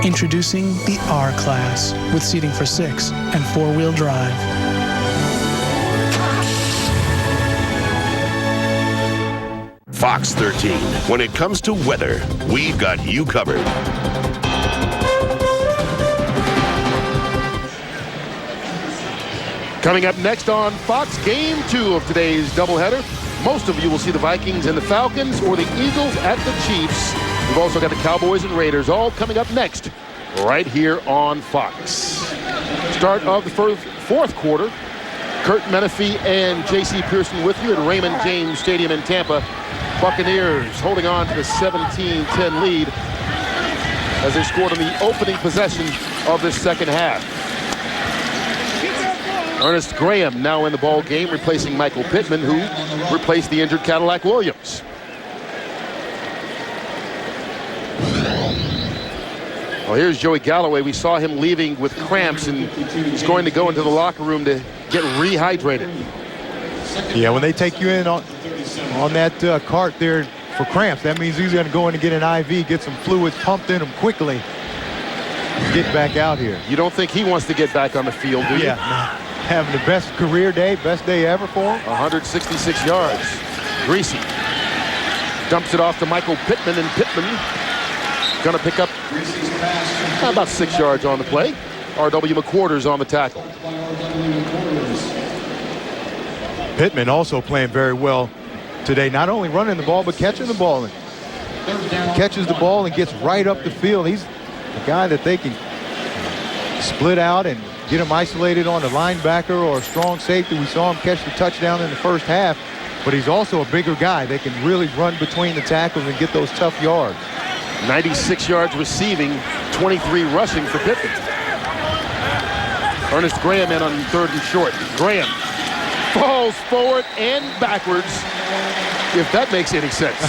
Introducing the R-Class with seating for 6 and 4-wheel drive. Fox 13. When it comes to weather, we've got you covered. Coming up next on Fox, Game 2 of today's doubleheader. Most of you will see the Vikings and the Falcons or the Eagles at the Chiefs. We've also got the Cowboys and Raiders all coming up next right here on Fox. Start of the fourth quarter. Kurt Menefee and J.C. Pearson with you at Raymond James Stadium in Tampa. Buccaneers holding on to the 17-10 lead as they scored on the opening possession of this second half. Ernest Graham now in the ball game, replacing Michael Pittman, who replaced the injured Cadillac Williams. Well, here's Joey Galloway. We saw him leaving with cramps, and he's going to go into the locker room to get rehydrated. Yeah, when they take you in on that cart there for cramps, that means he's going to go in and get an IV, get some fluids pumped in him quickly, get back out here. You don't think he wants to get back on the field, do you? Yeah. Having the best career day, best day ever for him. 166 yards. Greasy dumps it off to Michael Pittman, and Pittman going to pick up about 6 yards on the play. R.W. McQuarters on the tackle. Pittman also playing very well today, not only running the ball, but catching the ball. He catches the ball and gets right up the field. He's a guy that they can split out and get him isolated on a linebacker or a strong safety. We saw him catch the touchdown in the first half, but he's also a bigger guy. They can really run between the tackles and get those tough yards. 96 yards receiving, 23 rushing for Pittman. Ernest Graham in on 3rd and short. Graham falls forward and backwards, if that makes any sense.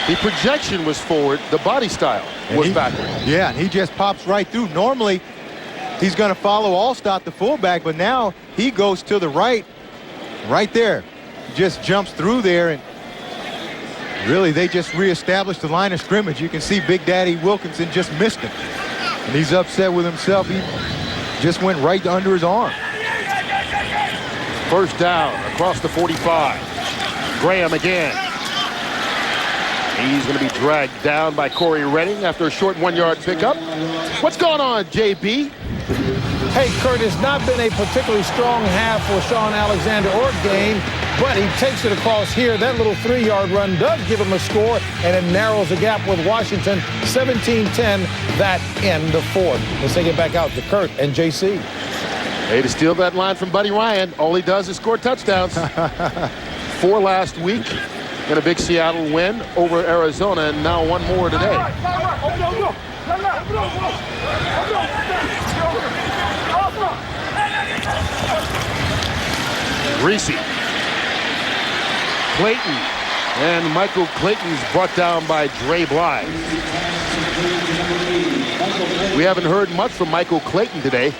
The projection was forward, the body style was backward. Yeah, and he just pops right through. Normally, he's going to follow Allstott, the fullback, but now he goes to the right there. Just jumps through there, and really they just reestablished the line of scrimmage. You can see Big Daddy Wilkinson just missed him, and he's upset with himself. He just went right under his arm. First down across the 45. Graham again. He's going to be dragged down by Corey Redding after a short 1-yard pickup. What's going on, JB? Hey, Kurt, it's not been a particularly strong half for Sean Alexander or game, but he takes it across here. That little 3-yard run does give him a score, and it narrows the gap with Washington. 17-10, that in the fourth. Let's take it back out to Kurt and JC. Hey, to steal that line from Buddy Ryan, all he does is score touchdowns. 4 last week in a big Seattle win over Arizona, and now 1 more today. Greasy. Clayton. And Michael Clayton's brought down by Dre Bly. We haven't heard much from Michael Clayton today.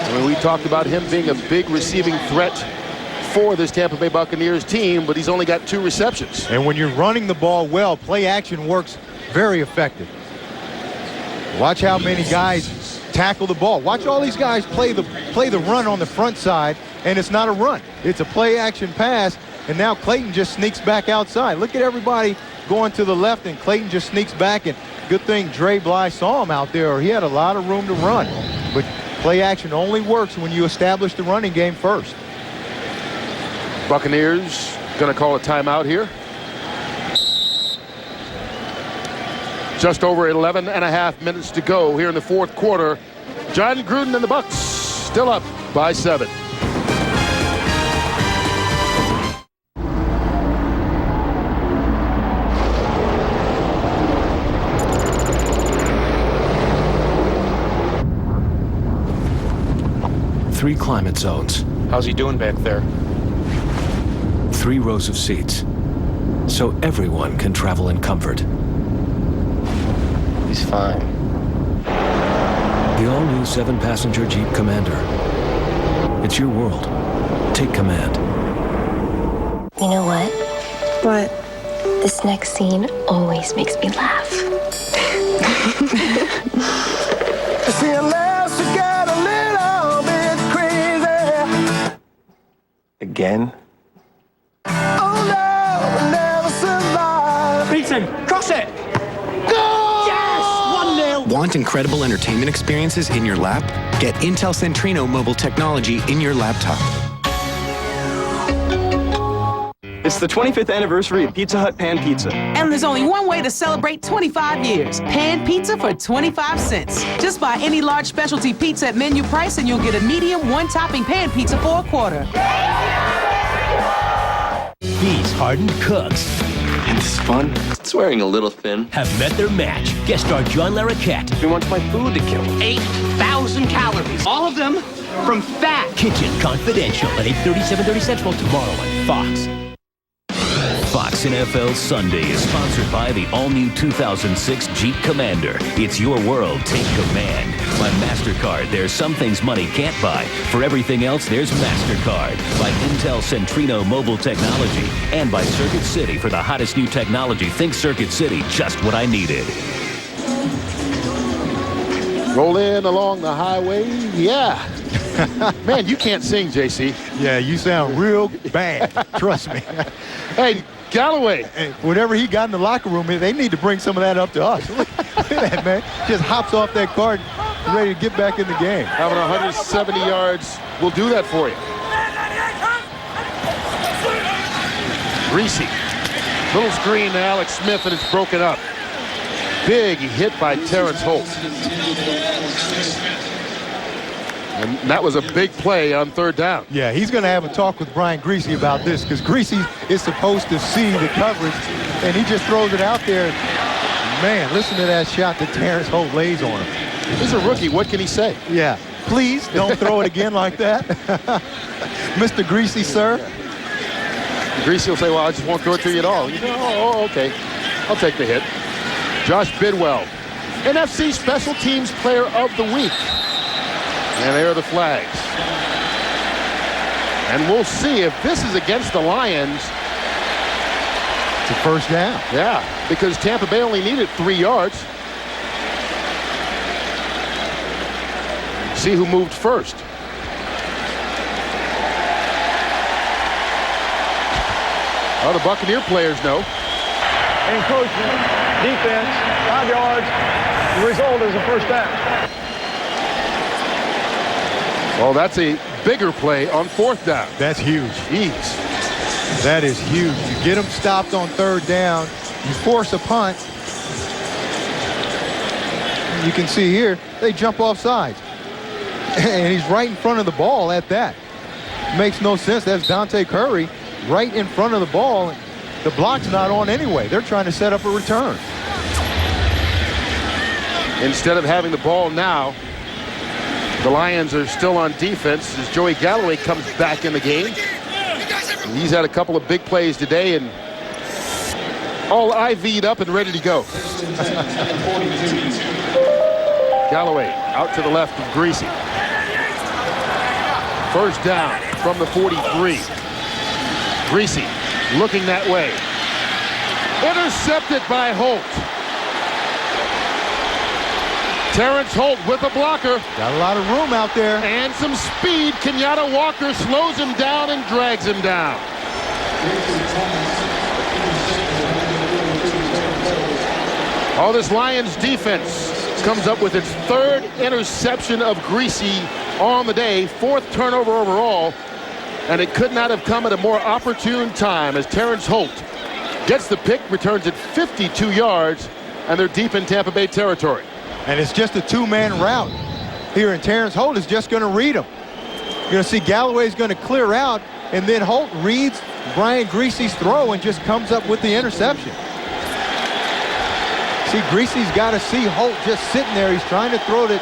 I mean, we talked about him being a big receiving threat for this Tampa Bay Buccaneers team, but he's only got 2 receptions. And when you're running the ball well, play action works very effective. Watch how many guys tackle the ball. Watch all these guys play the run on the front side, and it's not a run. It's a play action pass, and now Clayton just sneaks back outside. Look at everybody going to the left, and Clayton just sneaks back, and good thing Dre Bly saw him out there, or he had a lot of room to run. But play action only works when you establish the running game first. Buccaneers going to call a timeout here. Just over 11 and a half minutes to go here in the fourth quarter. John Gruden and the Bucs still up by 7. Three climate zones. How's he doing back there? 3 rows of seats, so everyone can travel in comfort. He's fine. The all-new 7-passenger Jeep Commander. It's your world. Take command. You know what? What? This next scene always makes me laugh. See, unless you get a little bit crazy. Again? Oh no, we'll never survive. Beaton, cross it! Go! Yes! 1-0! Want incredible entertainment experiences in your lap? Get Intel Centrino mobile technology in your laptop. It's the 25th anniversary of Pizza Hut Pan Pizza. And there's only one way to celebrate 25 years. Pan pizza for 25 cents. Just buy any large specialty pizza at menu price and you'll get a medium one-topping pan pizza for $1. These hardened cooks. And this fun? It's wearing a little thin. Have met their match. Guest star John Larroquette. He wants my food to kill. 8,000 calories. All of them from fat. Kitchen Confidential at 8:30, 7:30 Central tomorrow on Fox. Fox NFL Sunday is sponsored by the all-new 2006 Jeep Commander. It's your world. Take command. By MasterCard, there's some things money can't buy. For everything else, there's MasterCard. By Intel Centrino Mobile Technology. And by Circuit City. For the hottest new technology, think Circuit City, just what I needed. Roll in along the highway. Yeah. Man, you can't sing, JC. Yeah, you sound real bad. Trust me. Hey, Galloway. Hey, whatever he got in the locker room, they need to bring some of that up to us. Look at that, man. Just hops off that cart, ready to get back in the game. Having 170 yards will do that for you. Greasy. Little screen to Alex Smith, and it's broken up. Big hit by Terrence Holt. And that was a big play on third down. Yeah, he's going to have a talk with Brian Greasy about this because Greasy is supposed to see the coverage, and he just throws it out there. Man, listen to that shot that Terrence Holt lays on him. He's a rookie. What can he say? Yeah, please don't throw it again like that. Mr. Greasy, sir. Greasy will say, well, I just won't throw it to you at all. You know, oh, okay. I'll take the hit. Josh Bidwell, NFC Special Teams Player of the Week. And there are the flags. And we'll see if this is against the Lions. It's a first down. Yeah, because Tampa Bay only needed 3 yards. See who moved first. Oh, the Buccaneer players know. Encroachment, defense, 5 yards. The result is a first down. Well, that's a bigger play on fourth down. That's huge. Jeez. That is huge. You get them stopped on third down. You force a punt. You can see here, they jump off sides. And he's right in front of the ball at that. Makes no sense. That's Dante Curry right in front of the ball. The block's not on anyway. They're trying to set up a return. Instead of having the ball now, the Lions are still on defense as Joey Galloway comes back in the game. And he's had a couple of big plays today and all IV'd up and ready to go. Galloway out to the left of Greasy. First down from the 43. Greasy looking that way. Intercepted by Holt. Terrence Holt with a blocker. Got a lot of room out there. And some speed. Kenyatta Walker slows him down and drags him down. All this Lions defense comes up with its third interception of Greasy on the day. Fourth turnover overall. And it could not have come at a more opportune time as Terrence Holt gets the pick, returns it 52 yards, and they're deep in Tampa Bay territory. And it's just a two-man route here, and Terrence Holt is just going to read him. You're going to see Galloway's going to clear out, and then Holt reads Brian Greasy's throw and just comes up with the interception. See, Greasy's got to see Holt just sitting there. He's trying to throw it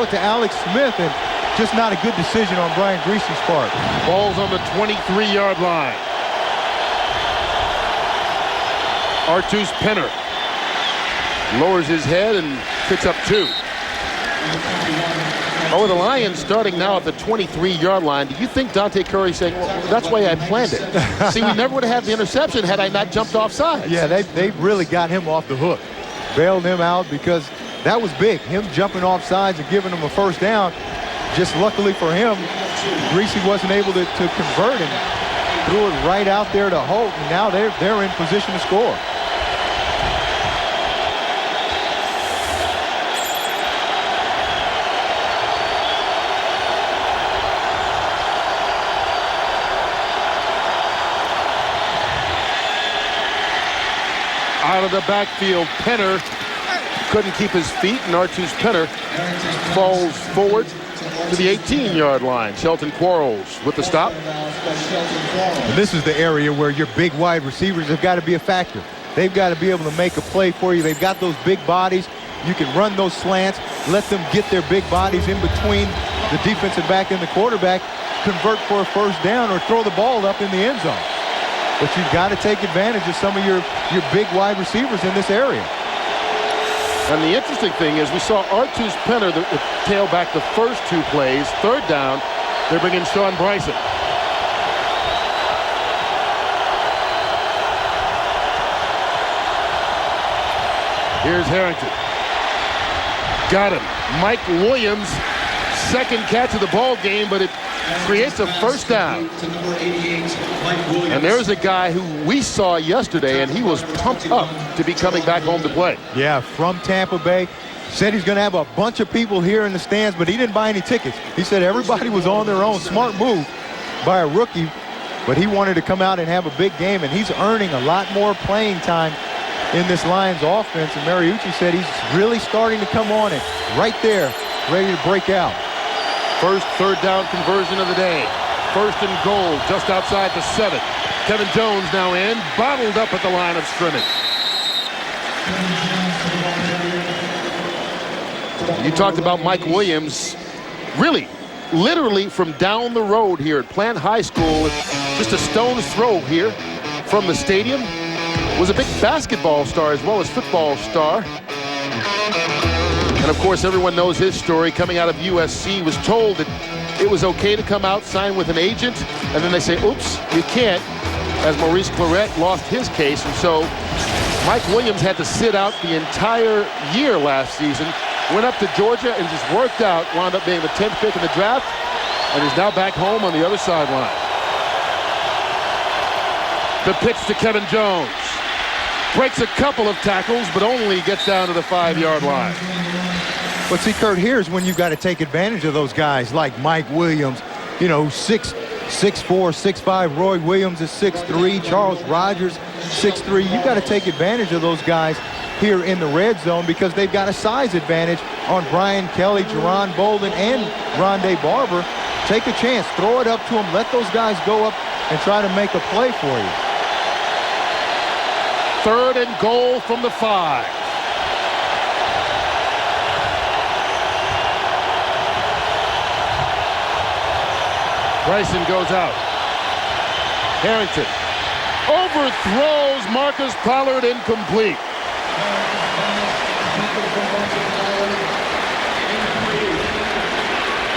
to Alex Smith, and just not a good decision on Brian Greasy's part. Ball's on the 23-yard line. Artus Penner lowers his head and picks up 2. Oh, the Lions starting now at the 23-yard line. Do you think Dante Curry saying, well, that's why I planned it? See, we never would have had the interception had I not jumped off sides. Yeah, they really got him off the hook. Bailed him out because that was big. Him jumping off sides and giving him a first down. Just luckily for him, Greasy wasn't able to convert and threw it right out there to Holt. And now they're in position to score. Out of the backfield, Penner couldn't keep his feet, and Artus Penner falls forward to the 18-yard line. Shelton Quarles with the stop. And this is the area where your big wide receivers have got to be a factor. They've got to be able to make a play for you. They've got those big bodies. You can run those slants, let them get their big bodies in between the defensive back and the quarterback, convert for a first down, or throw the ball up in the end zone. But you've got to take advantage of some of your big wide receivers in this area. And the interesting thing is we saw Artus Penner, the tailback, the first two plays. Third down, they bring in Sean Bryson. Here's Harrington. Got him. Mike Williams, second catch of the ball game, but it creates a first down. And there's a guy who we saw yesterday, and he was pumped up to be coming back home to play. Yeah, from Tampa Bay. Said he's going to have a bunch of people here in the stands, but he didn't buy any tickets. He said everybody was on their own. Smart move by a rookie, but he wanted to come out and have a big game, and he's earning a lot more playing time in this Lions offense. And Mariucci said he's really starting to come on and right there, ready to break out. First third down conversion of the day. First and goal just outside the 7. Kevin Jones now in, bottled up at the line of scrimmage. You talked about Mike Williams, really, literally from down the road here at Plant High School, just a stone's throw here from the stadium. Was a big basketball star as well as football star. And of course, everyone knows his story. Coming out of USC, was told that it was okay to come out, sign with an agent, and then they say, oops, you can't, as Maurice Claret lost his case. And so Mike Williams had to sit out the entire year last season, went up to Georgia and just worked out, wound up being the 10th pick in the draft, and is now back home on the other sideline. The pitch to Kevin Jones. Breaks a couple of tackles, but only gets down to the 5-yard line. But see, Kurt, here's when you've got to take advantage of those guys like Mike Williams, you know, 6'4", 6'5". Roy Williams is 6'3". Charles Rogers, 6'3". You've got to take advantage of those guys here in the red zone because they've got a size advantage on Brian Kelly, Jerron Bolden, and Rondé Barber. Take a chance. Throw it up to them. Let those guys go up and try to make a play for you. Third and goal from the 5. Bryson goes out. Harrington overthrows Marcus Pollard, incomplete.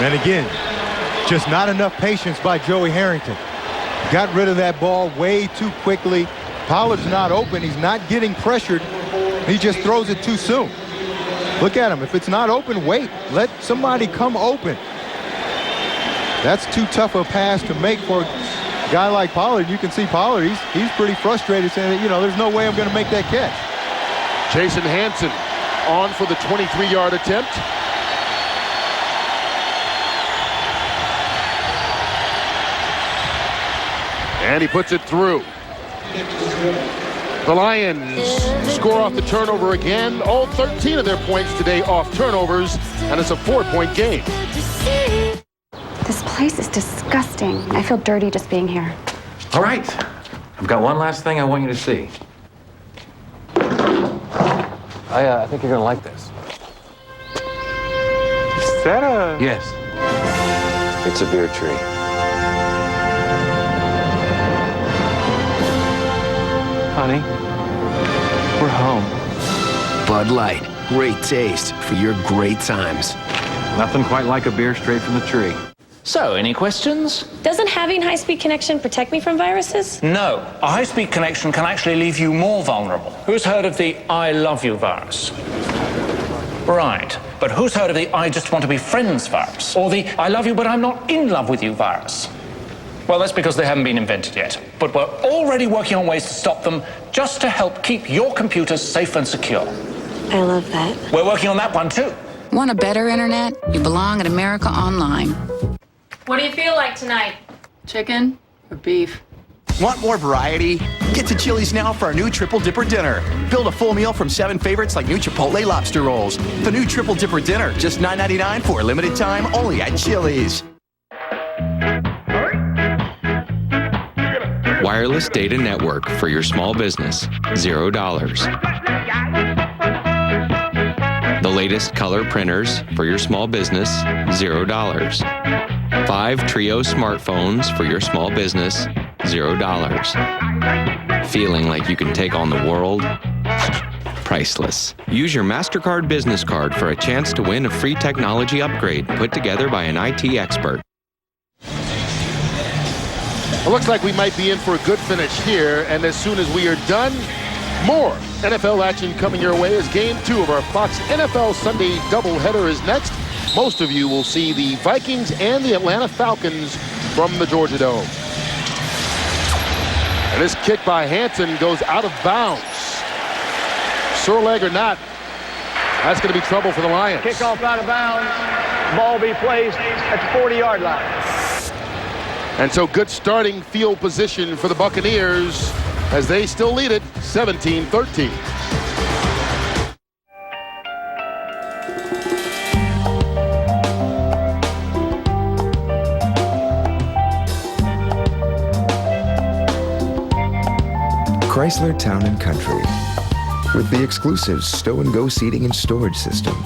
And again, just not enough patience by Joey Harrington. Got rid of that ball way too quickly. Pollard's not open. He's not getting pressured. He just throws it too soon. Look at him. If it's not open, wait. Let somebody come open. That's too tough a pass to make for a guy like Pollard. You can see Pollard, he's pretty frustrated saying, you know, there's no way I'm going to make that catch. Jason Hanson on for the 23-yard attempt. And he puts it through. The Lions score off the turnover again. All 13 of their points today off turnovers, and it's a 4-point game. This place is disgusting. I feel dirty just being here. All right. I've got one last thing I want you to see. I think you're going to like this. Is that a... Yes. It's a beer tree. Honey, we're home. Bud Light, great taste for your great times. Nothing quite like a beer straight from the tree. So, any questions? Doesn't having high-speed connection protect me from viruses? No. A high-speed connection can actually leave you more vulnerable. Who's heard of the I love you virus? Right. But who's heard of the I just want to be friends virus? Or the I love you but I'm not in love with you virus? Well, that's because they haven't been invented yet. But we're already working on ways to stop them just to help keep your computers safe and secure. I love that. We're working on that one too. Want a better internet? You belong at America Online. What do you feel like tonight? Chicken or beef? Want more variety? Get to Chili's now for our new Triple Dipper Dinner. Build a full meal from 7 favorites like new Chipotle lobster rolls. The new Triple Dipper Dinner, just $9.99 for a limited time, only at Chili's. Wireless data network for your small business, $0. The latest color printers for your small business, $0. 5 Trio smartphones for your small business, $0. Feeling like you can take on the world? Priceless. Use your MasterCard business card for a chance to win a free technology upgrade put together by an IT expert. It looks like we might be in for a good finish here, and as soon as we are done, more NFL action coming your way as Game 2 of our Fox NFL Sunday doubleheader is next. Most of you will see the Vikings and the Atlanta Falcons from the Georgia Dome. And this kick by Hansen goes out of bounds. Sore leg or not, that's going to be trouble for the Lions. Kickoff out of bounds. Ball be placed at the 40-yard line. And so good starting field position for the Buccaneers as they still lead it 17-13. Chrysler Town & Country with the exclusive Stow & Go seating and storage system.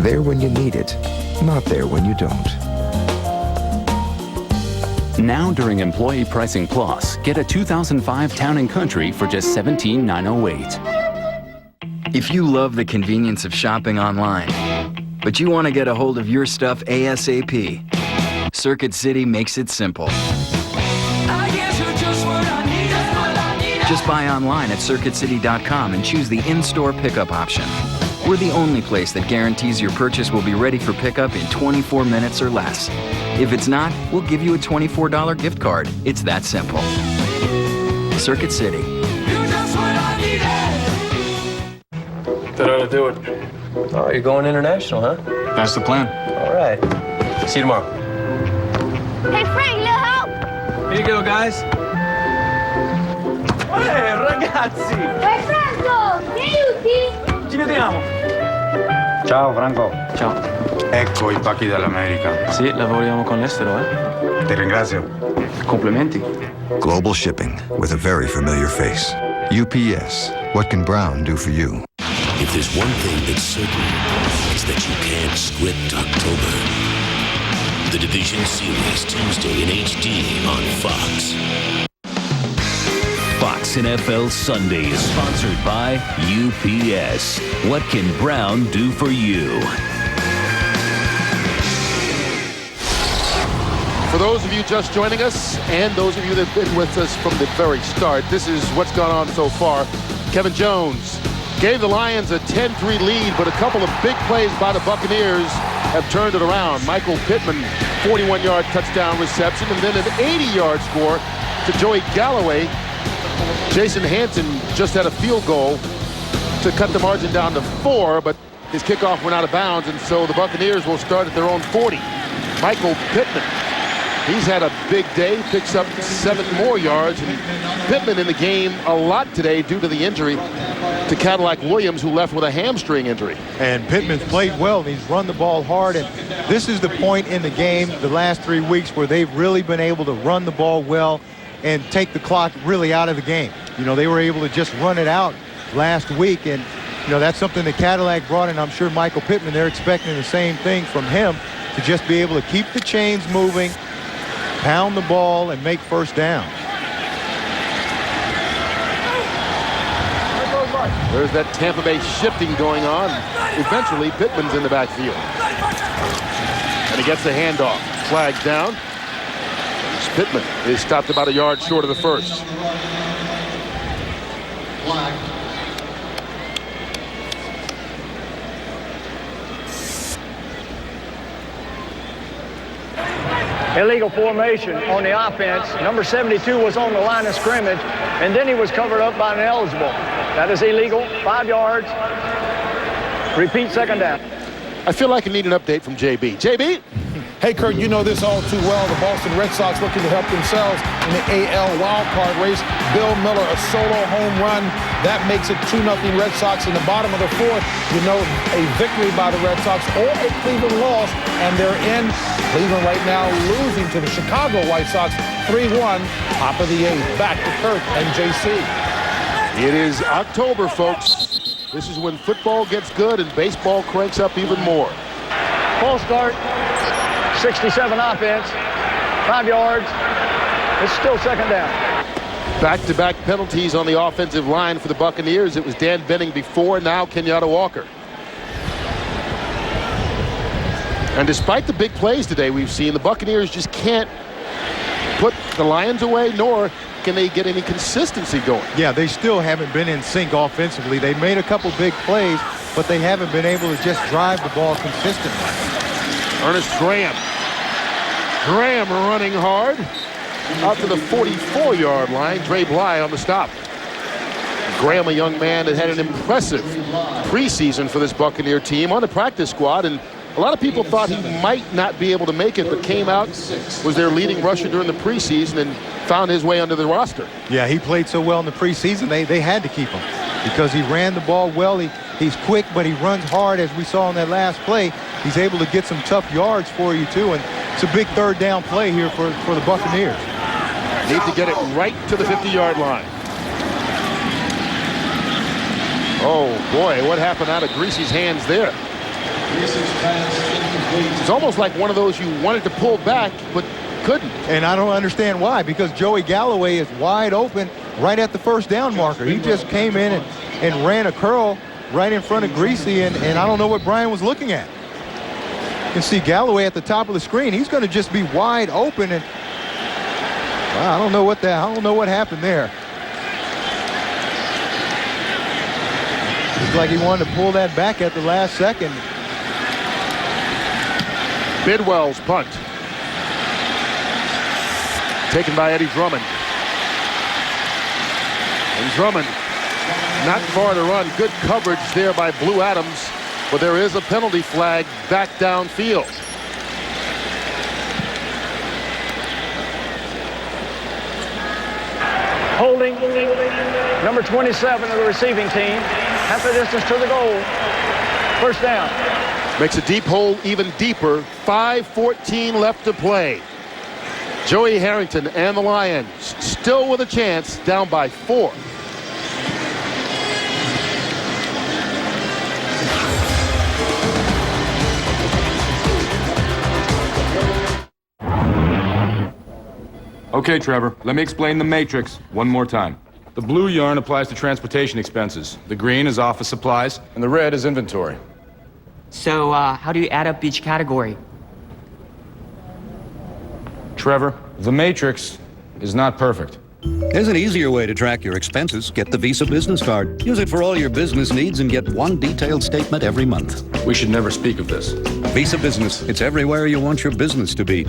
There when you need it, not there when you don't. Now during Employee Pricing Plus, get a 2005 Town & Country for just $17,908. If you love the convenience of shopping online, but you want to get a hold of your stuff ASAP, Circuit City makes it simple. Just buy online at CircuitCity.com and choose the in-store pickup option. We're the only place that guarantees your purchase will be ready for pickup in 24 minutes or less. If it's not, we'll give you a $24 gift card. It's that simple. Circuit City. That ought to do it. Oh, you're going international, huh? That's the plan. All right. See you tomorrow. Hey, Frank, little help! Here you go, guys. Hey, ragazzi! Hey, Franco! Che aiuti? Ci vediamo. Ciao, Franco. Ciao. Ecco i pacchi dall'America. Sì, lavoriamo con l'estero, eh? Ti ringrazio. Complimenti. Global shipping with a very familiar face. UPS, what can Brown do for you? If there's one thing that's certain, it's that you can't script October. The Division Series, Tuesday in HD on Fox. Fox NFL Sunday is sponsored by UPS. What can Brown do for you? For those of you just joining us, and those of you that have been with us from the very start, this is what's gone on so far. Kevin Jones gave the Lions a 10-3 lead, but a couple of big plays by the Buccaneers have turned it around. Michael Pittman, 41-yard touchdown reception, and then an 80-yard score to Joey Galloway. Jason Hansen just had a field goal to cut the margin down to 4, but his kickoff went out of bounds, and so the Buccaneers will start at their own 40. Michael Pittman, he's had a big day, picks up 7 more yards, and Pittman in the game a lot today due to the injury to Cadillac Williams, who left with a hamstring injury. And Pittman's played well, and he's run the ball hard, and this is the point in the game the last 3 weeks where they've really been able to run the ball well and take the clock really out of the game. You know, they were able to just run it out last week, and, you know, that's something that Cadillac brought in. I'm sure Michael Pittman, they're expecting the same thing from him, to just be able to keep the chains moving, pound the ball, and make first down. There's that Tampa Bay shifting going on. Eventually, Pittman's in the backfield. And he gets the handoff. Flag down. Pittman is stopped about a yard short of the first. Illegal formation on the offense. Number 72 was on the line of scrimmage, and then he was covered up by an eligible. That is illegal. 5 yards. Repeat, second down. I feel like I need an update from JB. JB? Hey, Kurt, you know this all too well. The Boston Red Sox looking to help themselves in the AL wildcard race. Bill Miller, a solo home run. That makes it 2-0 Red Sox in the bottom of the fourth. You know, a victory by the Red Sox or a Cleveland loss, and they're in. Cleveland right now losing to the Chicago White Sox 3-1, top of the eighth. Back to Kurt and JC. It is October, folks. This is when football gets good and baseball cranks up even more. Full start. 67 offense, 5 yards. It's still second down. Back-to-back penalties on the offensive line for the Buccaneers. It was Dan Benning before, now Kenyatta Walker. And despite the big plays today we've seen, the Buccaneers just can't put the Lions away, nor can they get any consistency going. Yeah, they still haven't been in sync offensively. They made a couple big plays, but they haven't been able to just drive the ball consistently. Ernest Graham. Graham running hard out to the 44-yard line. Dre Bly on the stop. Graham, a young man that had an impressive preseason for this Buccaneer team on the practice squad, and a lot of people thought he might not be able to make it, but came out, was their leading rusher during the preseason, and found his way under the roster. Yeah, he played so well in the preseason, they had to keep him because he ran the ball well. He's quick, but he runs hard, as we saw in that last play. He's able to get some tough yards for you, too, and it's a big third down play here for the Buccaneers. Need to get it right to the 50-yard line. Oh, boy, what happened out of Greasy's hands there? It's almost like one of those you wanted to pull back, but couldn't. And I don't understand why, because Joey Galloway is wide open right at the first down marker. He just came in and ran a curl right in front of Greasy, and I don't know what Brian was looking at. You can see Galloway at the top of the screen. He's going to just be wide open, and I don't know what happened there. Looks like he wanted to pull that back at the last second. Bidwell's punt. Taken by Eddie Drummond. And Drummond not far to run. Good coverage there by Blue Adams, but there is a penalty flag back downfield. Holding number 27 of the receiving team. Half the distance to the goal. First down. Makes a deep hole even deeper. 5:14 left to play. Joey Harrington and the Lions still with a chance, down by 4. Okay, Trevor, let me explain the matrix one more time. The blue yarn applies to transportation expenses. The green is office supplies, and the red is inventory. So, how do you add up each category? Trevor, the matrix is not perfect. There's an easier way to track your expenses. Get the Visa Business Card. Use it for all your business needs and get one detailed statement every month. We should never speak of this. Visa Business. It's everywhere you want your business to be.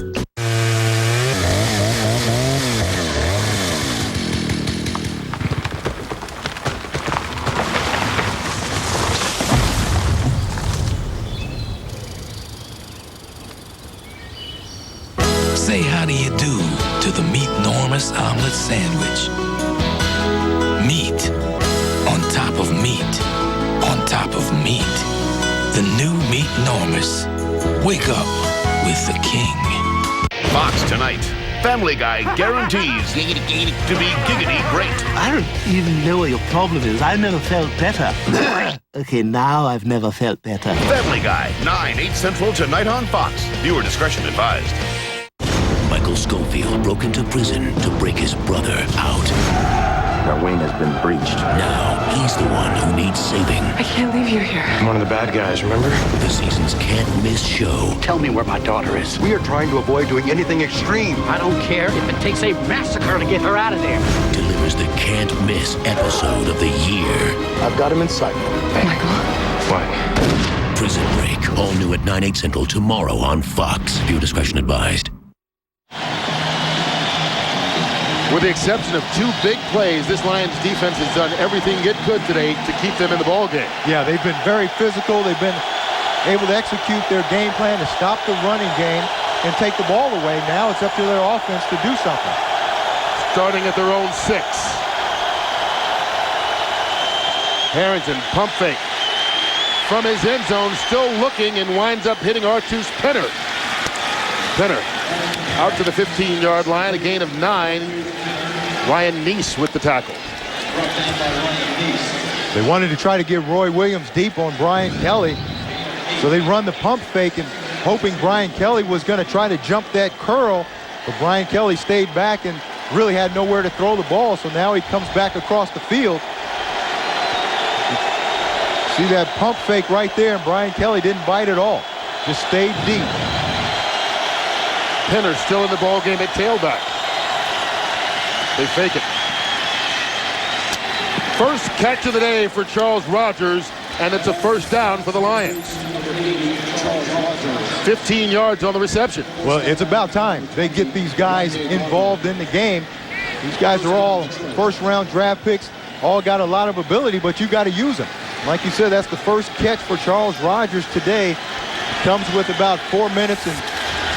Say how do you do to the Meat Enormous Omelet Sandwich. Meat on top of meat on top of meat. The new Meat Enormous. Wake up with the king. Fox tonight. Family Guy guarantees to be giggity great. I don't even know what your problem is. I've never felt better. Okay, now I've never felt better. Family Guy, 9, 8 Central tonight on Fox. Viewer discretion advised. Michael Schofield broke into prison to break his brother out. Our wing has been breached. Now He's the one who needs saving. I can't leave you here. I'm one of the bad guys, remember? The season's can't-miss show. Tell me where my daughter is. We are trying to avoid doing anything extreme. I don't care if it takes a massacre to get her out of there. Delivers the can't-miss episode of the year. I've got him in sight. Michael? What? Prison Break, all new at 9/8 Central tomorrow on Fox. Viewer discretion advised. With the exception of 2 big plays, this Lions defense has done everything it could today to keep them in the ballgame. Yeah, they've been very physical. They've been able to execute their game plan to stop the running game and take the ball away. Now it's up to their offense to do something. Starting at their own 6. Harrington, pump fake. From his end zone, still looking, and winds up hitting Artus Penner. Penner out to the 15-yard line, a gain of 9. Ryan Neese with the tackle. They wanted to try to get Roy Williams deep on Brian Kelly, so they run the pump fake and hoping Brian Kelly was going to try to jump that curl, but Brian Kelly stayed back and really had nowhere to throw the ball, so now he comes back across the field. See that pump fake right there, and Brian Kelly didn't bite at all. Just stayed deep. Penner still in the ball game at tailback. They fake it. First catch of the day for Charles Rogers, and it's a first down for the Lions. 15 yards on the reception. Well, it's about time they get these guys involved in the game. These guys are all first-round draft picks, all got a lot of ability, but you got to use them. Like you said, that's the first catch for Charles Rogers today. Comes with about 4 minutes and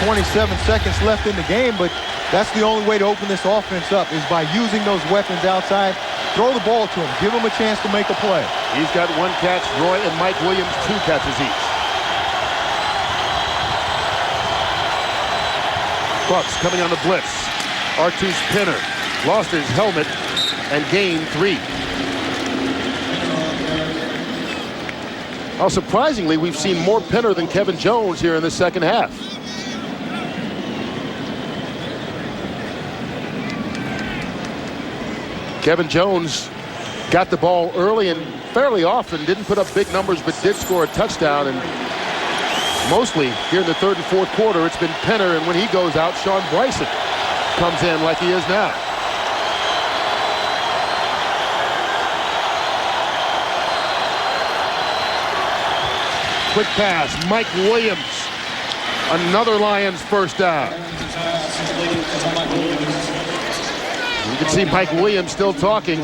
27 seconds left in the game, but that's the only way to open this offense up is by using those weapons outside. Throw the ball to him. Give him a chance to make a play. He's got 1 catch. Roy and Mike Williams 2 catches each. Bucks coming on the blitz. Artus Penner lost his helmet and gained 3. Now, surprisingly, we've seen more Penner than Kevin Jones here in the second half. Kevin Jones got the ball early and fairly often, didn't put up big numbers, but did score a touchdown. And mostly here in the 3rd and 4th quarter, it's been Penner, and when he goes out, Sean Bryson comes in like he is now. Quick pass, Mike Williams. Another Lions first down. You can see Mike Williams still talking.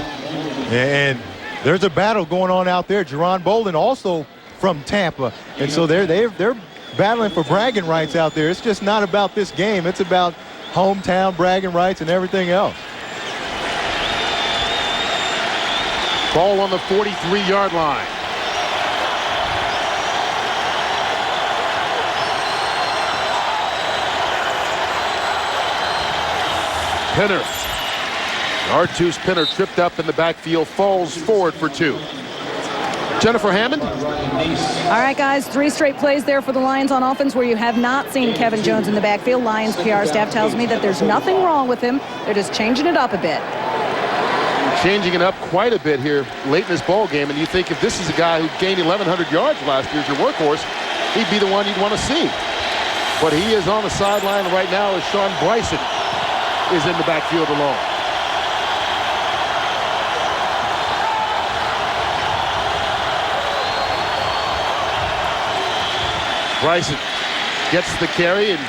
And there's a battle going on out there. Jerron Bolden also from Tampa. And so they're battling for bragging rights out there. It's just not about this game. It's about hometown bragging rights and everything else. Ball on the 43-yard line. Penner. Artus Penner tripped up in the backfield, falls forward for 2. Jennifer Hammond. All right, guys, 3 straight plays there for the Lions on offense where you have not seen Kevin Jones in the backfield. Lions PR staff tells me that there's nothing wrong with him. They're just changing it up a bit. Changing it up quite a bit here late in this ball game, and you think if this is a guy who gained 1,100 yards last year as your workhorse, he'd be the one you'd want to see. But he is on the sideline right now as Sean Bryson is in the backfield alone. Bryson gets the carry and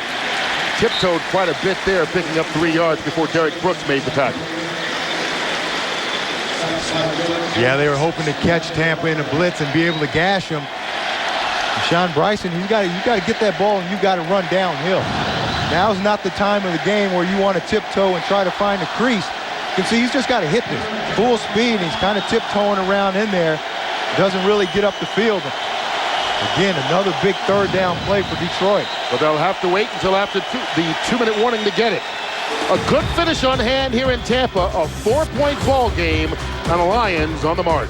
tiptoed quite a bit there, picking up 3 yards before Derek Brooks made the tackle. Yeah, they were hoping to catch Tampa in a blitz and be able to gash him. Sean Bryson, you got to get that ball and you got to run downhill. Now's not the time of the game where you want to tiptoe and try to find a crease. You can see he's just got to hit this full speed, and he's kind of tiptoeing around in there. Doesn't really get up the field. Again, another big 3rd down play for Detroit. But they'll have to wait until after the 2-minute warning to get it. A good finish on hand here in Tampa. A 4-point ball game, and the Lions on the march.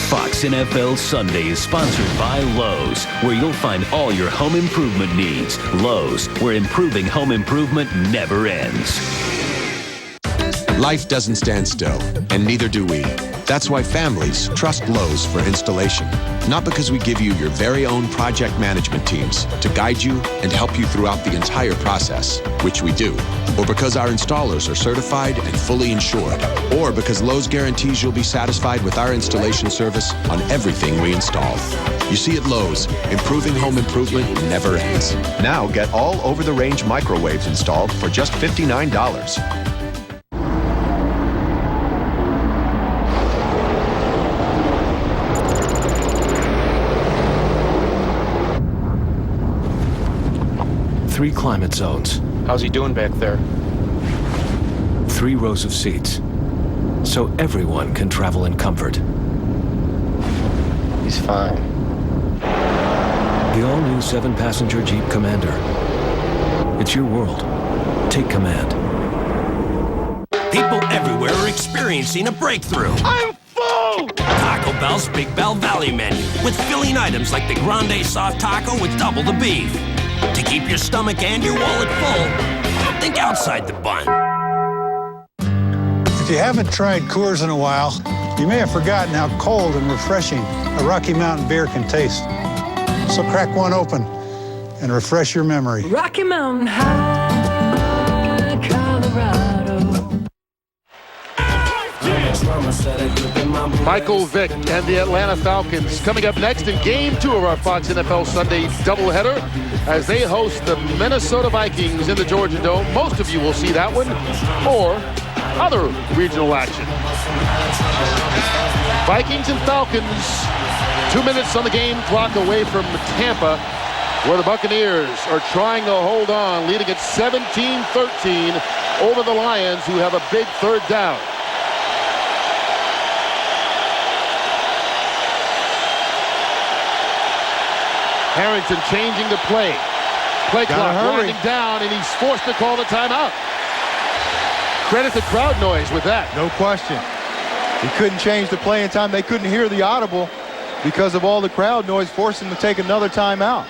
Fox NFL Sunday is sponsored by Lowe's, where you'll find all your home improvement needs. Lowe's, where improving home improvement never ends. Life doesn't stand still, and neither do we. That's why families trust Lowe's for installation. Not because we give you your very own project management teams to guide you and help you throughout the entire process, which we do, or because our installers are certified and fully insured, or because Lowe's guarantees you'll be satisfied with our installation service on everything we install. You see, at Lowe's, improving home improvement never ends. Now get all over-the-range microwaves installed for just $59. Three climate zones. How's he doing back there? 3 rows of seats. So everyone can travel in comfort. He's fine. The all-new 7-passenger Jeep Commander. It's your world. Take command. People everywhere are experiencing a breakthrough. I'm full! Taco Bell's Big Bell Value Menu with filling items like the Grande Soft Taco with double the beef. To keep your stomach and your wallet full, think outside the bun. If you haven't tried Coors in a while, you may have forgotten how cold and refreshing a Rocky Mountain beer can taste. So crack one open and refresh your memory. Rocky Mountain High, Colorado. Michael Vick and the Atlanta Falcons coming up next in Game 2 of our Fox NFL Sunday doubleheader as they host the Minnesota Vikings in the Georgia Dome. Most of you will see that one or other regional action. Vikings and Falcons, 2 minutes on the game clock away from Tampa, where the Buccaneers are trying to hold on, leading at 17-13 over the Lions, who have a big third down. Harrington changing the play. Play clock winding down, and he's forced to call the timeout. Credit the crowd noise with that. No question. He couldn't change the play in time. They couldn't hear the audible because of all the crowd noise, forced him to take another timeout.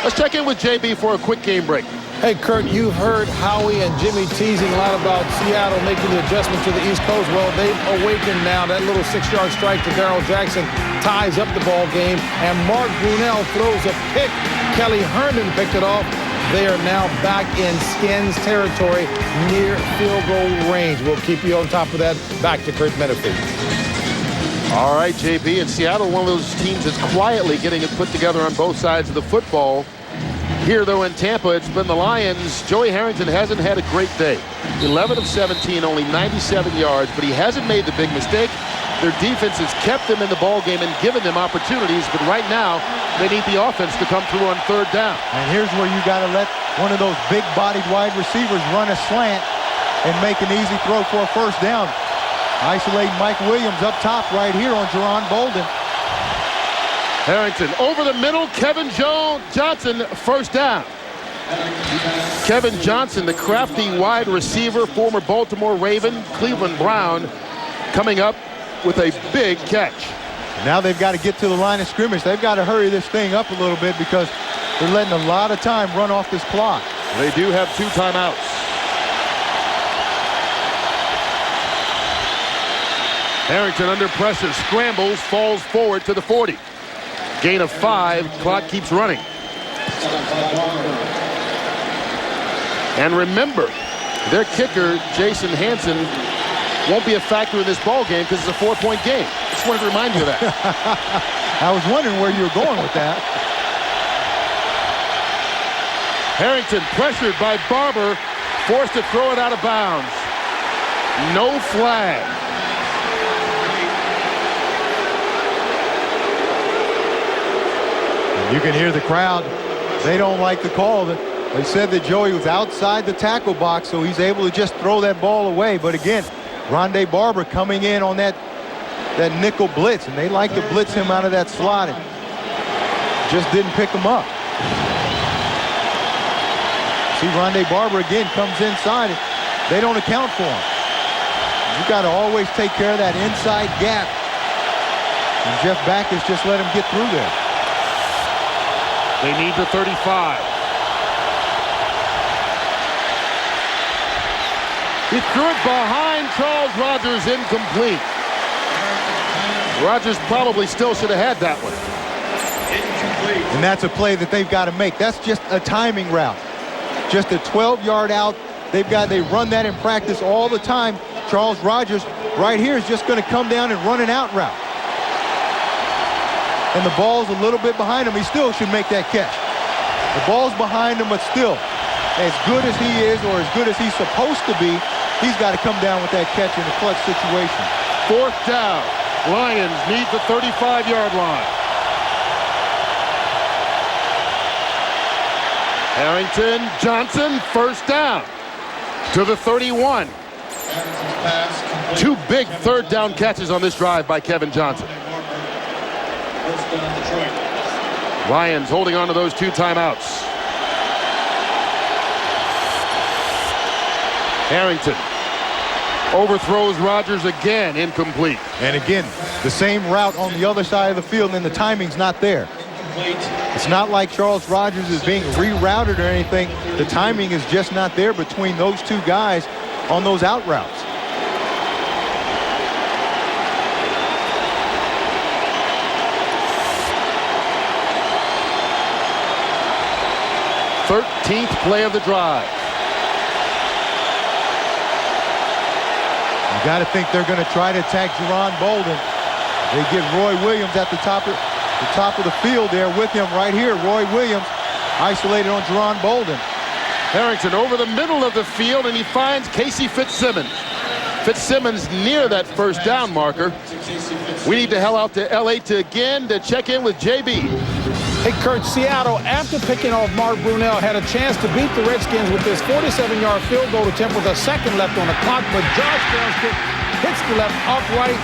Let's check in with JB for a quick game break. Hey, Kurt, you've heard Howie and Jimmy teasing a lot about Seattle making the adjustment to the East Coast. Well, they've awakened now. That little 6-yard strike to Darrell Jackson ties up the ball game, and Mark Brunell throws a pick. Kelly Herndon picked it off. They are now back in Skins territory near field goal range. We'll keep you on top of that. Back to Kurt Menefee. All right, JB, and Seattle, one of those teams that's quietly getting it put together on both sides of the football. Here, though, in Tampa, it's been the Lions. Joey Harrington hasn't had a great day. 11 of 17, only 97 yards, but he hasn't made the big mistake. Their defense has kept them in the ball game and given them opportunities, but right now, they need the offense to come through on third down. And here's where you got to let one of those big-bodied wide receivers run a slant and make an easy throw for a first down. Isolating Mike Williams up top right here on Jerron Bolden. Harrington over the middle. Kevin Johnson, first down. Kevin Johnson, the crafty wide receiver, former Baltimore Raven, Cleveland Brown, coming up with a big catch. Now they've got to get to the line of scrimmage. They've got to hurry this thing up a little bit because they're letting a lot of time run off this clock. They do have 2 timeouts. Harrington under pressure, scrambles, falls forward to the 40. Gain of 5, clock keeps running. And remember, their kicker, Jason Hansen, won't be a factor in this ball game because it's a 4-point game. Just wanted to remind you of that. I was wondering where you were going with that. Harrington pressured by Barber, forced to throw it out of bounds. No flag. You can hear the crowd. They don't like the call. They said that Joey was outside the tackle box, so he's able to just throw that ball away. But again, Rondé Barber coming in on that nickel blitz, and they like to blitz him out of that slot and just didn't pick him up. See, Rondé Barber again comes inside, and they don't account for him. You got to always take care of that inside gap. And Jeff Backus just let him get through there. They need the 35. He threw it behind find Charles Rogers incomplete. Rogers probably still should have had that one. And that's a play that they've got to make. That's just a timing route. Just a 12-yard out. They run that in practice all the time. Charles Rogers right here is just going to come down and run an out route. And the ball's a little bit behind him. He still should make that catch. The ball's behind him, but still, as good as he is or as good as he's supposed to be, he's got to come down with that catch in a clutch situation. 4th down. Lions need the 35-yard line. Harrington, Johnson, 1st down to the 31. 2 big 3rd down catches on this drive by Kevin Johnson. Lions holding on to those 2 timeouts. Harrington overthrows Rogers again, incomplete. And again, the same route on the other side of the field, and the timing's not there. It's not like Charles Rogers is being rerouted or anything. The timing is just not there between those 2 guys on those out routes. Thirteenth play of the drive. You got to think they're going to try to attack Jerron Bolden. They get Roy Williams at the top of the field there with him right here. Roy Williams isolated on Jerron Bolden. Harrington over the middle of the field, and he finds Casey Fitzsimmons. Fitzsimmons near that 1st down marker. We need to head out to L.A. to check in with JB. Hey, Kurt, Seattle, after picking off Mark Brunell, had a chance to beat the Redskins with this 47-yard field goal attempt with a second left on the clock, but Josh Brown's kick hits the left upright.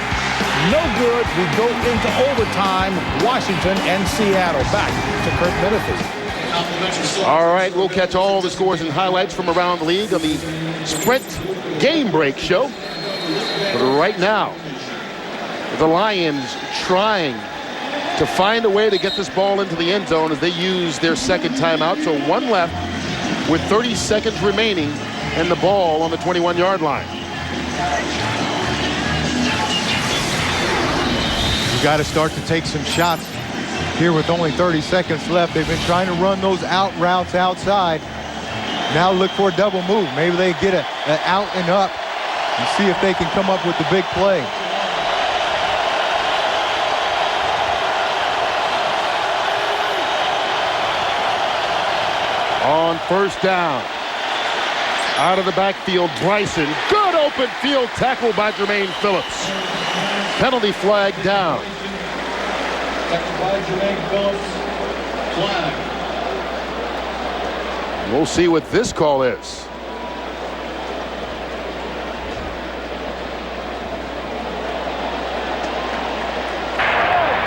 No good. We go into overtime. Washington and Seattle. Back to Kurt Menefee. All right, we'll catch all the scores and highlights from around the league on the Sprint Game Break show. But right now, the Lions trying to find a way to get this ball into the end zone as they use their 2nd timeout. So 1 left with 30 seconds remaining and the ball on the 21-yard line. You got to start to take some shots here with only 30 seconds left. They've been trying to run those out routes outside. Now look for a double move. Maybe they get an out and up and see if they can come up with the big play. On 1st down, out of the backfield, Bryson. Good open field tackle by Jermaine Phillips. Penalty flag down. We'll see what this call is.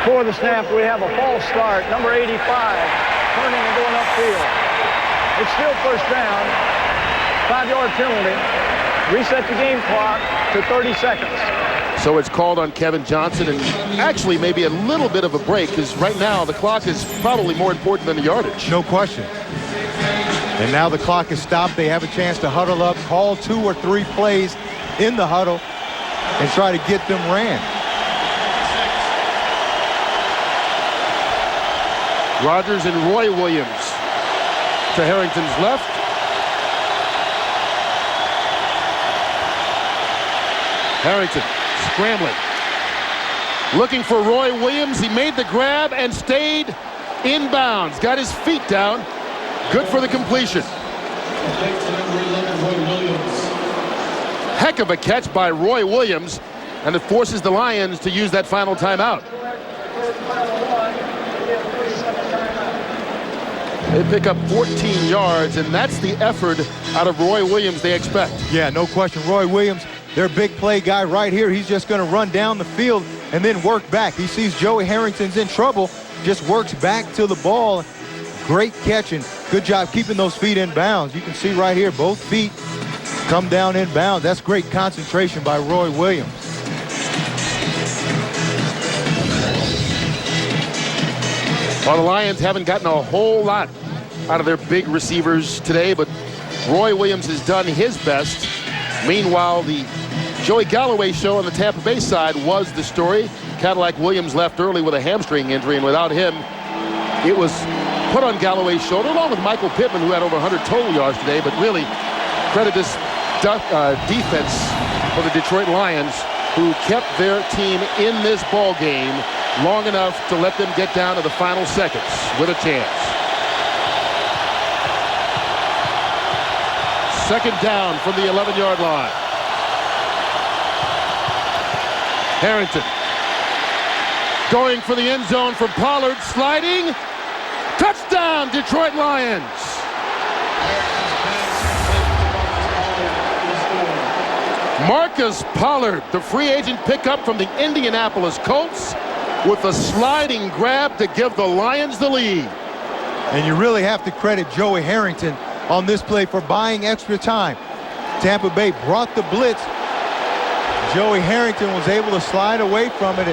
For the snap, we have a false start. Number 85, turning and going upfield. It's still 1st down. 5-yard penalty. Reset the game clock to 30 seconds. So it's called on Kevin Johnson, and actually maybe a little bit of a break, because right now the clock is probably more important than the yardage. No question. And now the clock is stopped. They have a chance to huddle up, call 2 or 3 plays in the huddle, and try to get them ran. Rogers and Roy Williams to Harrington's left. Harrington scrambling. Looking for Roy Williams. He made the grab and stayed inbounds. Got his feet down. Good for the completion. Heck of a catch by Roy Williams, and it forces the Lions to use that final timeout. They pick up 14 yards, and that's the effort out of Roy Williams they expect. Yeah, no question. Roy Williams, their big play guy right here. He's just going to run down the field and then work back. He sees Joey Harrington's in trouble, just works back to the ball. Great catch and good job keeping those feet in bounds. You can see right here, both feet come down in bounds. That's great concentration by Roy Williams. Well, the Lions haven't gotten a whole lot out of their big receivers today, but Roy Williams has done his best. Meanwhile, the Joey Galloway's show on the Tampa Bay side was the story. Cadillac Williams left early with a hamstring injury, and without him, it was put on Galloway's shoulder, along with Michael Pittman, who had over 100 total yards today. But really, credit this defense for the Detroit Lions, who kept their team in this ball game long enough to let them get down to the final seconds with a chance. Second down from the 11-yard line. Harrington going for the end zone from Pollard, sliding. Touchdown, Detroit Lions. Marcus Pollard, the free agent pickup from the Indianapolis Colts, with a sliding grab to give the Lions the lead. And you really have to credit Joey Harrington on this play for buying extra time. Tampa Bay brought the blitz. Joey Harrington was able to slide away from it.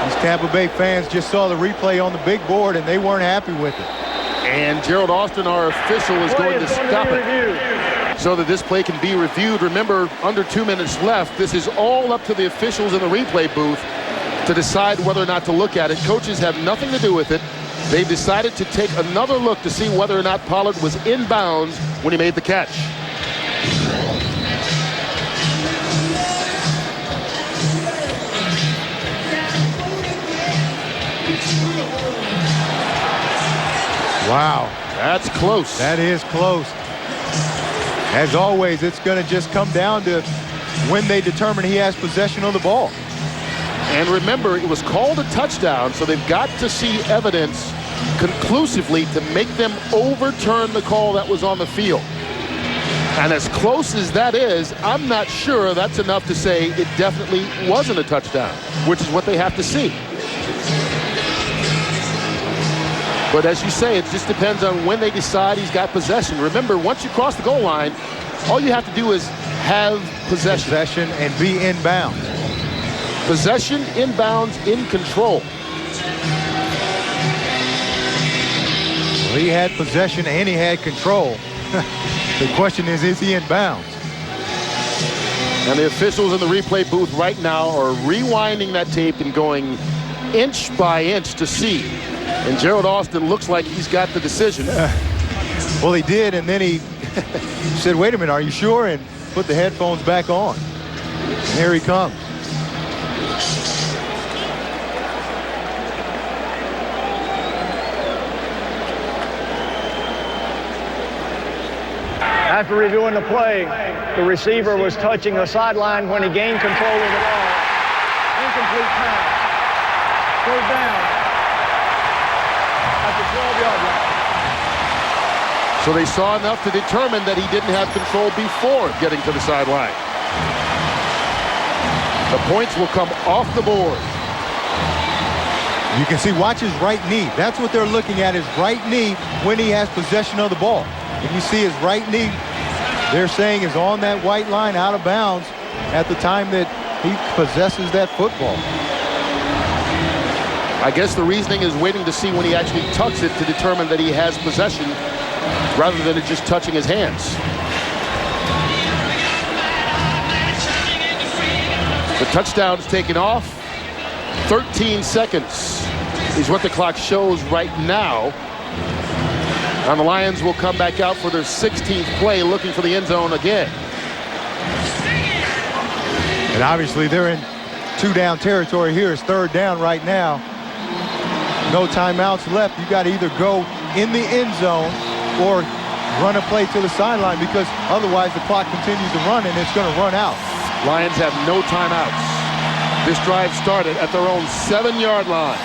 These Tampa Bay fans just saw the replay on the big board, and they weren't happy with it. And Gerald Austin, our official, is going to stop it so that this play can be reviewed. Remember, under 2 minutes left. This is all up to the officials in the replay booth to decide whether or not to look at it. Coaches have nothing to do with it. They've decided to take another look to see whether or not Pollard was inbounds when he made the catch. Wow. That's close. That is close. As always, it's going to just come down to when they determine he has possession of the ball. And remember, it was called a touchdown, so they've got to see evidence conclusively to make them overturn the call that was on the field. And as close as that is, I'm not sure that's enough to say it definitely wasn't a touchdown, which is what they have to see. But as you say, it just depends on when they decide he's got possession. Remember, once you cross the goal line, all you have to do is have possession. Possession and be inbounds. Possession, inbounds, in control. Well, he had possession and he had control. The question is he in bounds? And the officials in the replay booth right now are rewinding that tape and going inch by inch to see. And Gerald Austin looks like he's got the decision. Well, he did, and then he said, wait a minute, are you sure? And put the headphones back on. And here he comes. After reviewing the play, the receiver was touching the sideline when he gained control of the ball. Incomplete pass. Third down at the 12-yard line. So they saw enough to determine that he didn't have control before getting to the sideline. The points will come off the board. You can see, watch his right knee. That's what they're looking at, his right knee when he has possession of the ball. If you see his right knee, they're saying is on that white line out of bounds at the time that he possesses that football. I guess the reasoning is waiting to see when he actually tucks it to determine that he has possession rather than it just touching his hands. The touchdown's taken off. 13 seconds is what the clock shows right now. And the Lions will come back out for their 16th play, looking for the end zone again. And obviously they're in two-down territory here. It's third down right now. No timeouts left. You got to either go in the end zone or run a play to the sideline, because otherwise the clock continues to run and it's going to run out. Lions have no timeouts. This drive started at their own 7-yard line.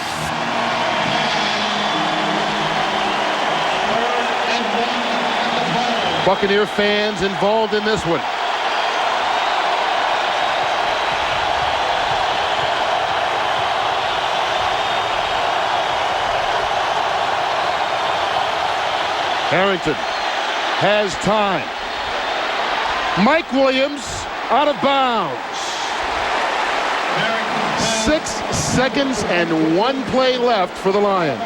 Buccaneer fans involved in this one. Harrington has time. Mike Williams out of bounds. 6 seconds and 1 play left for the Lions.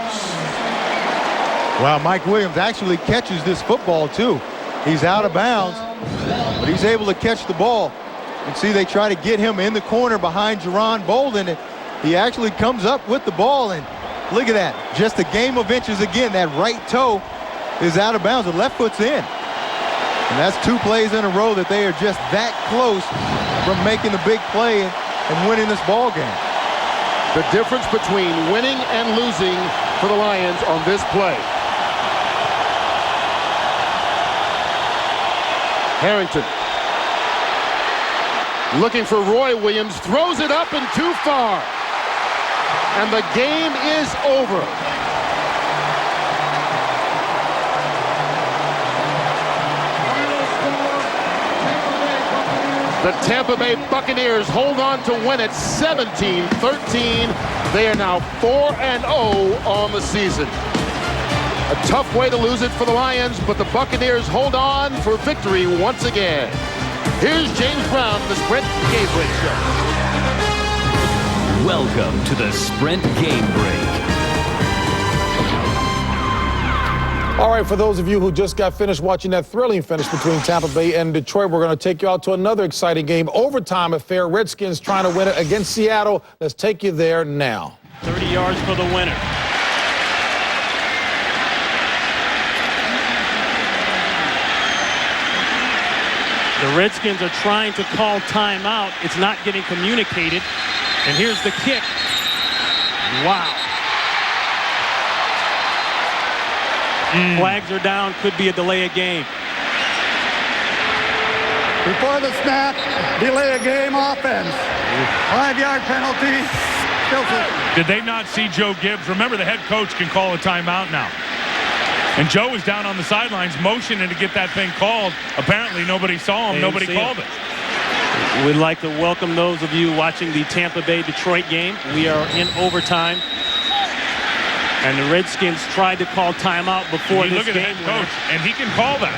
Wow, Mike Williams actually catches this football too. He's out of bounds, but he's able to catch the ball. You see they try to get him in the corner behind Jerron Bolden, and he actually comes up with the ball, and look at that. Just a game of inches again. That right toe is out of bounds. The left foot's in. And that's 2 plays in a row that they are just that close from making the big play and winning this ball game. The difference between winning and losing for the Lions on this play. Harrington. Looking for Roy Williams, throws it up and too far. And the game is over. The Tampa Bay Buccaneers hold on to win it 17-13. They are now 4-0 on the season. A tough way to lose it for the Lions, but the Buccaneers hold on for victory once again. Here's James Brown, the Sprint Game Break Show. Welcome to the Sprint Game Break. All right, for those of you who just got finished watching that thrilling finish between Tampa Bay and Detroit, we're going to take you out to another exciting game, overtime affair. Redskins trying to win it against Seattle. Let's take you there now. 30 yards for the winner. The Redskins are trying to call timeout. It's not getting communicated. And here's the kick. Wow. Flags are down. Could be a delay of game. Before the snap, delay of game offense. 5-yard penalty. Did they not see Joe Gibbs? Remember, the head coach can call a timeout now. And Joe was down on the sidelines motioning to get that thing called. Apparently nobody saw him. Nobody called it. We'd like to welcome those of you watching the Tampa Bay-Detroit game. We are in overtime. And the Redskins tried to call timeout before this game. Look at the head coach, and he can call that.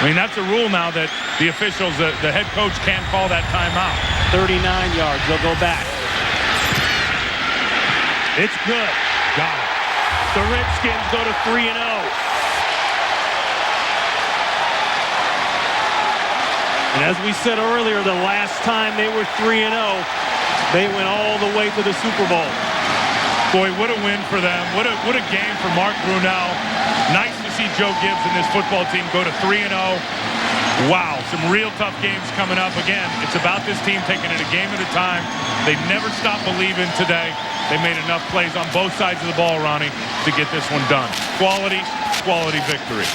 I mean, that's a rule now that the officials, the head coach can't call that timeout. 39 yards. They'll go back. It's good. Got it. The Redskins go to 3-0. And as we said earlier, the last time they were 3-0, they went all the way to the Super Bowl. Boy, what a win for them. What a game for Mark Brunell. Nice to see Joe Gibbs and this football team go to 3-0. Wow, some real tough games coming up. Again, it's about this team taking it a game at a time. They never stopped believing today. They made enough plays on both sides of the ball, Ronnie, to get this one done. Quality victory.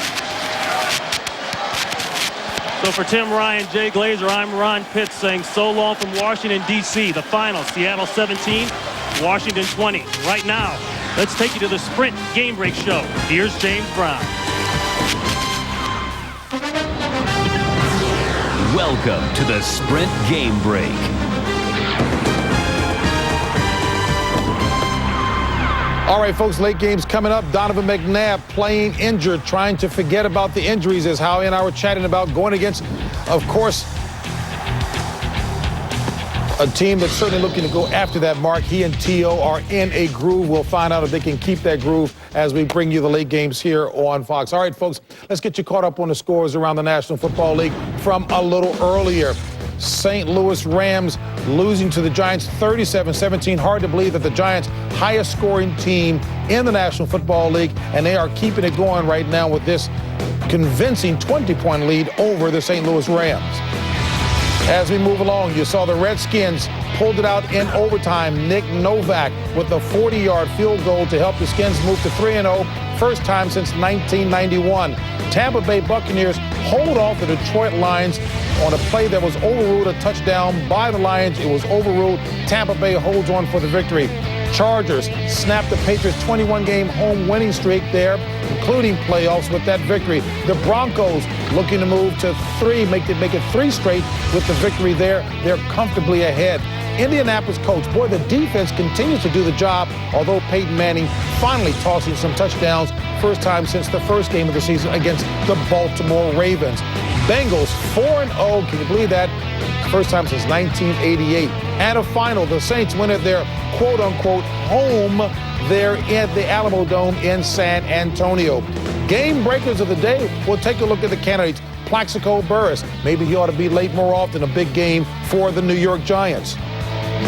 So for Tim Ryan, Jay Glazer, I'm Ron Pitts saying so long from Washington, D.C. The final, Seattle 17, Washington 20. Right now, let's take you to the Sprint Game Break Show. Here's James Brown. Welcome to the Sprint Game Break. All right, folks, late games coming up. Donovan McNabb playing injured, trying to forget about the injuries, as Howie and I were chatting about, going against, of course, a team that's certainly looking to go after that mark. He and T.O. are in a groove. We'll find out if they can keep that groove as we bring you the late games here on Fox. All right, folks, let's get you caught up on the scores around the National Football League from a little earlier. St. Louis Rams losing to the Giants 37-17. Hard to believe that the Giants, highest scoring team in the National Football League, and they are keeping it going right now with this convincing 20-point lead over the St. Louis Rams. As we move along, you saw the Redskins pulled it out in overtime. Nick Novak with a 40-yard field goal to help the Skins move to 3-0, first time since 1991. Tampa Bay Buccaneers hold off the Detroit Lions on a play that was overruled, a touchdown by the Lions. It was overruled. Tampa Bay holds on for the victory. Chargers snap the Patriots' 21-game home winning streak there, including playoffs with that victory. The Broncos looking to move to make it 3 straight with the victory there. They're comfortably ahead. Indianapolis coach, boy, the defense continues to do the job, although Peyton Manning finally tossing some touchdowns, first time since the first game of the season against the Baltimore Ravens. Bengals 4-0, can you believe that? First time since 1988. And a final, the Saints win at their quote-unquote home there at the Alamo Dome in San Antonio. Game breakers of the day, we'll take a look at the candidates. Plaxico Burress, maybe he ought to be late more often. A big game for the New York Giants.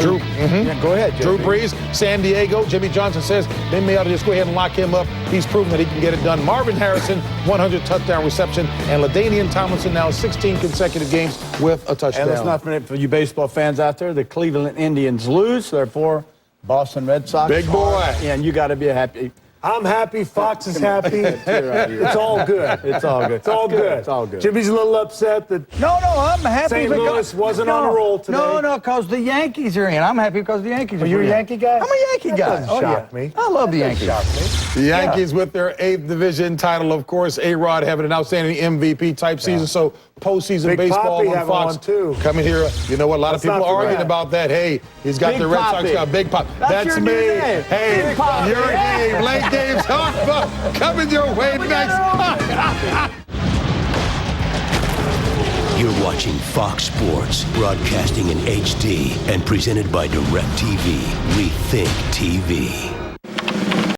Drew, Yeah, go ahead, Drew Jimmy. Brees, San Diego. Jimmy Johnson says they may ought to just go ahead and lock him up. He's proven that he can get it done. Marvin Harrison, 100 touchdown reception, and LaDainian Tomlinson now 16 consecutive games with a touchdown. And let's not forget, for you baseball fans out there, the Cleveland Indians lose. Therefore, Boston Red Sox. Big boy. And you got to be happy. I'm happy. Fox is happy. It's all good. It's all good. It's all good. It's all good. Jimmy's a little upset that No, I'm happy. St. Louis wasn't on a roll today. No, because the Yankees are in. I'm happy because the Yankees are in. You're a Yankee guy? I'm a Yankee guy. Doesn't shock me. I love the Yankees. The Yankees with their 8th division title, of course. A-Rod having an outstanding MVP type season. So postseason Big baseball Papi on having Fox one, too. coming here. You know what? A lot of Let's people not are arguing forget. about that. Hey, he's got Big the Red Sox Papi. got Big Pop. That's That's your me. new name. Hey, Big Papi. your game. Late games coming your way next. You're watching Fox Sports, broadcasting in HD and presented by DirecTV. We think TV.